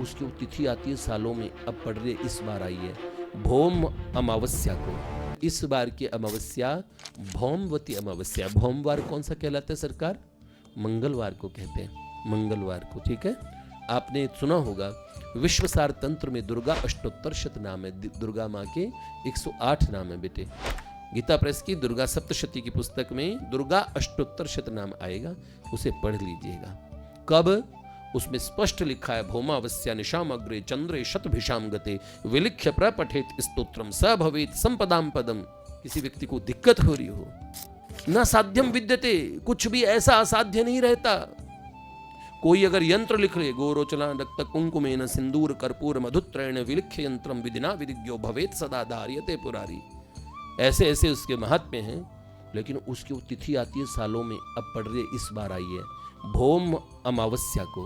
उसकी वो तिथि आती है सालों में, अब पढ़ रहे इस बार आई है भौम अमावस्या को। इस बार की अमावस्या भौमवती अमावस्या। भौमवार कौन सा कहलाता है सरकार? मंगलवार को कहते हैं, मंगलवार को, ठीक है। आपने सुना होगा विश्वसार तंत्र में दुर्गा अष्टोत्तर शत नाम है, दुर्गा माँ के 108 नाम है बेटे। गीता प्रेस की दुर्गा सप्तशती की पुस्तक में दुर्गा अष्टोत्तर शत नाम आएगा, उसे पढ़ लीजिएगा। कब? उसमें स्पष्ट लिखा है भौमावस्या निशाम अग्रे चंद्रे शतभिषाम गते विलिख्य प्रपठेत स्तोत्रम स भवेत संपदाम पदम। किसी व्यक्ति को दिक्कत हो रही हो, न साध्यम विद्यते, कुछ भी ऐसा असाध्य नहीं रहता। कोई अगर यंत्र लिख ले, गोरोचना रक्त कुंकुमेन सिंदूर कर्पूर मधुत्रैण विलिख्य यंत्रम विदिना विदिज्ञो भवेत सदा धार्यते पुरारी, ऐसे ऐसे उसके महात्म्य हैं। लेकिन उसकी वो तिथि आती है सालों में, अब पढ़ रहे इस बार आई है भौम अमावस्या को,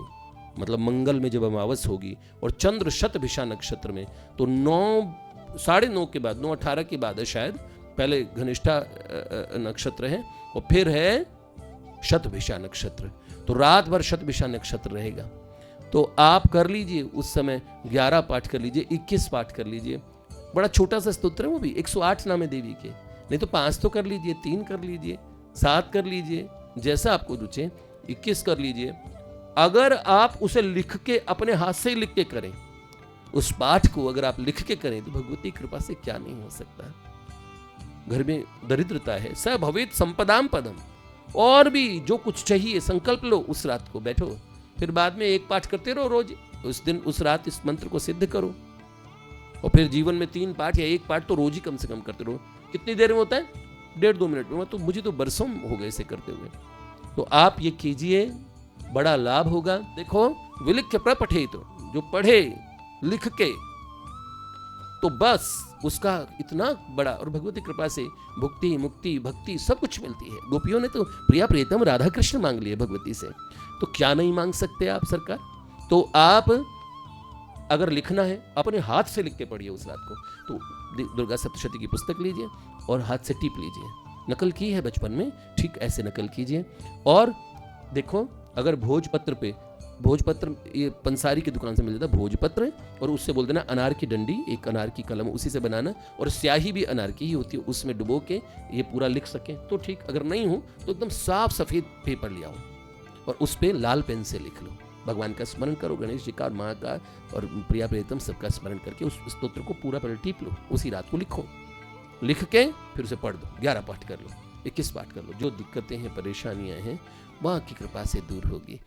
मतलब मंगल में जब अमावस होगी और चंद्र शतभिषा नक्षत्र में, तो 9 साढ़े 9 के बाद 9:18 के बाद है शायद, पहले घनिष्ठा नक्षत्र है और फिर है शतभिषा नक्षत्र, तो रात भर शतभिषा नक्षत्र रहेगा। तो आप कर लीजिए उस समय 11 पाठ कर लीजिए, 21 पाठ कर लीजिए। बड़ा छोटा सा स्तोत्र है वो भी, 108 नाम है देवी के, नहीं तो 5 तो कर लीजिए, 3 कर लीजिए, 7 कर लीजिए, जैसा आपको रुचे, 21 कर लीजिए। अगर आप उसे लिख के अपने हाथ से लिख के करें, उस पाठ को अगर आप लिख के करें, तो भगवती कृपा से क्या नहीं हो सकता। घर में दरिद्रता है, स भवेत संपदाम पदम, और भी जो कुछ चाहिए संकल्प लो, उस रात को बैठो, फिर बाद में एक पाठ करते रहो रोज, उस दिन उस रात इस मंत्र को सिद्ध करो, और फिर जीवन में 3 पाठ या 1 पाठ तो रोज ही कम से कम करते रहो। कितनी देर में होता है? 1.5-2 मिनट में। तो मुझे तो बरसों हो गए इसे करते हुए। तो आप ये कीजिए, बड़ा लाभ होगा। देखो विलिख्य प्रपठेत, जो पढ़े लिख के, तो बस उसका इतना बड़ा, और भगवती कृपा से भुक्ति मुक्ति भक्ति सब कुछ मिलती है। गोपियों ने तो प्रिया प्रियतम राधा कृष्ण मांग लिए भगवती से, तो क्या नहीं मांग सकते आप सरकार। तो आप अगर लिखना है अपने हाथ से लिख के पढ़िए उस रात को, तो दुर्गा सप्तशती की पुस्तक लीजिए और हाथ से टीप लीजिए। नकल की है बचपन में, ठीक ऐसे नकल कीजिए। और देखो अगर भोजपत्र पे, भोजपत्र ये पंसारी की दुकान से मिल जाता है भोजपत्र, और उससे बोल देना अनार की डंडी, एक अनार की कलम, उसी से बनाना, और स्याही भी अनार की ही होती है, उसमें डुबो के ये पूरा लिख सके तो ठीक। अगर नहीं हो तो एकदम साफ सफेद पेपर ले आओ और उस पर लाल पेन से लिख लो। भगवान का स्मरण करो, गणेश जी का और माँ का और प्रिया प्रियतम सबका स्मरण करके उस स्तोत्र को पूरा पहले टीप लो, उसी रात को लिखो, लिख के फिर उसे पढ़ दो। 11 पाठ कर लो, 21 पाठ कर लो। जो दिक्कतें हैं परेशानियां हैं वहाँ की कृपा से दूर होगी।